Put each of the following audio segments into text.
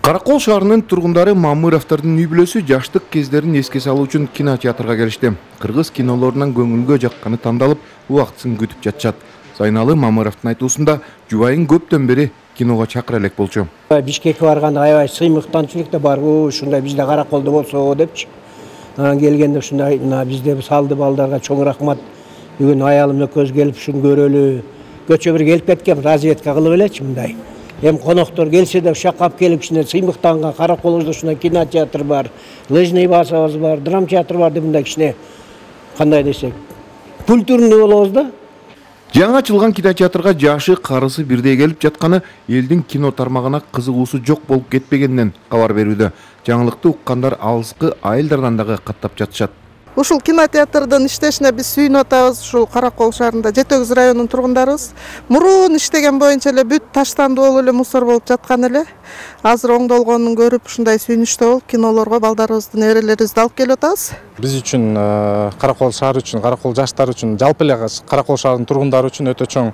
Каракол шаарынын тургундары Мамыровдордун үй бүлөсү жаштык кездерин эске салуу үчүн кинотеатрга келишти. Кыргыз кинолорунан көңүлгө жакканы тандалып, убактысын күтүп жатышат. Зайналы Мамыровдун айтуусунда жубайын көптөн бери киного чакыра элек болчу. Бишкекке барганда аябай сыймыктанчылык да бар. Ушундай бизде караколдо болсо депчи. Келгенде ушундай бизде салды балдарга чоң рахмат. Бүгүн аялым көз келип ушун көрөлү. Көчө бир келип кеткен, разведка кылып элечи мындай. Hem konoktор келсе де шақап келіп ішіне сыймықтанған Қарақолда ушундай кинотеатр бар, лыжный базабыз бар, драм театр бар деп мындай кичине кандай десек культурный болобуз да. Жаңа ачылган кинотеатрга жашы карысы бирдей келип жатканы элдин кино тармагына кызыгуусу жок болуп кетпегенинен кабар берүүдө. Жаңылыкты уккандар алыскы айылдардан дагы каттап жатышат. Ушул кинотеатрдын иштешине биз сүйүнүп атабыз. Ушул Каракол шаарында Жетөгүз районунун тургундарыбыз. Мурун иштеген боюнча эле бүт таштандуу болуп эле мусор болуп жаткан эле. Азыр оңдолгонун көрүп ушундай сүйүнүчтүү болуп кинолорго балдарыбызды, неберелерибизди алып келип атабыз. Биз үчүн Каракол шаары үчүн, Каракол жаштары үчүн, жалпы эле Каракол шаарынын тургундары үчүн өтө чоң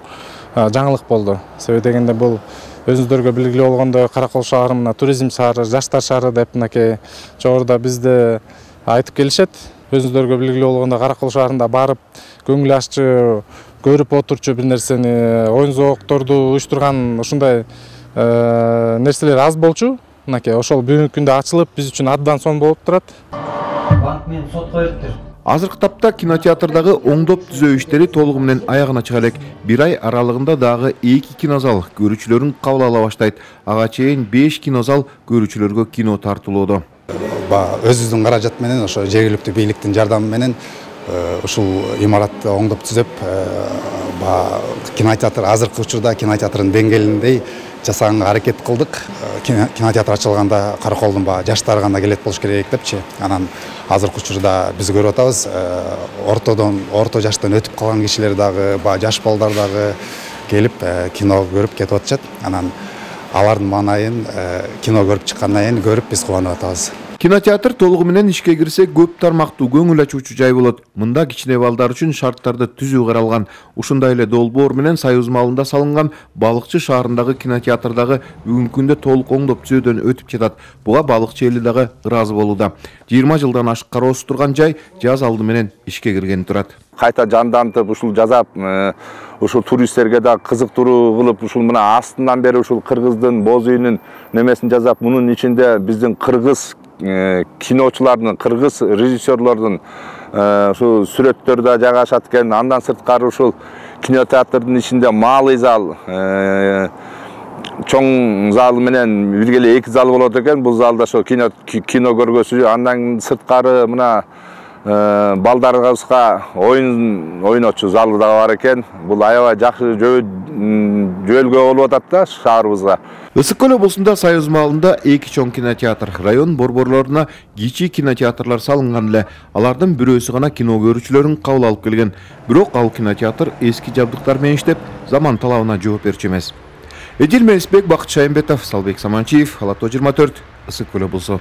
жаңылык болду. Себеби дегенде бул өзүңүздөргө белгилүү болгондой Каракол шаары мына туризм шаары, жаштар шаары деп мынакей жогоруда бизди айтып келишет. Өзүңүздөргө белгилүү болгондой Каракол шаарында барып көңүл аччы көрүп отурчу бир нерсени, оюн зоокторду уюштурган ушундай нерселер аз болчу. Мынакей ошол бүгүнкү күндө ачылып биз үчүн абдан сонун болуп турат. Банк менен сотко бериптир. Азыркы тапта кинотеатрдагы оңдоп түзөө иштери толугу менен аягына чыга элек. Бир ай аралыгында дагы 2 кинозал көрүүчүлөрүн кабыл ала баштайт. Ага чейин 5 кинозал көрүүчүлөргө кино тартуулоодо. Өзүбүздүн каражат менен, ошо жергиликтүү бийликтин жардамы менен ушул имаратты оңдоп түзөп, кинотеатр азыркы учурда кинотеатрдын деңгээлиндей жасаганга аракет кылдык. Кинотеатр ачылганда Караколдун жаштары гана келет болуш керек депчи. Анан азыркы учурда биз көрүп атабыз, орто жаштан өтүп калган кишилер дагы, жаш балдар дагы келип кино көрүп кетип атышат. Анан алардын маанайын кино көрүп чыккандан кийин көрүп биз кубанып атабыз. Кинотеатр толугу менен ишке кирсе көп тармактуу көңүл ачуучу жай болот. Мында кичине балдар үчүн шарттарды түзүү каралган. Ушундай эле долбоор менен Союз маалында салынган Балыкчы шаарындагы кинотеатрдагы бүгүнкү күндө толук оңдоп түзөөдөн өтүп жатат. Буга балыкчы эли дагы ыраазы болууда. 20 жылдан ашык кароосуз турган жай жаз алды менен ишке киргени турат. Кайта жандантып, ушул жазап, ушул туристтерге да кызыктыруу кылып, ушул мына астынан бери ушул кыргыздын боз үйүнүн немесин жазап, мунун ичинде биздин кыргыз киночулардын, кыргыз режиссерлордун ушул сүрөттөрү да жайгашат экен. Андан сырткары ушул кинотеатрдын ичинде маалый зал, чоң зал менен бирге эле 2 зал болот экен. Бул залда ошо кино көргөзүү, андан сырткары мына балдарыбызга ойночу залы да бар экен. Бул аябай жакшы жөөлгө болуп атат да шаарыбызга. Ысык көл облусунда Союз маалында 2 чоң кинотеатр, район борборлоруна кичи кинотеатрлар салынган эле. Алардын бирөөсү гана кино көрүүчүлөрүн кабыл алып келген. Бирок ал кинотеатр эски жабдыктар менен иштеп, заман талабына жооп берчү эмес. Эдил Мелисбек, Бакыт Шайымбетов, Салбек Саманчиев, Ала Тоо 24, Ысык көл облусу.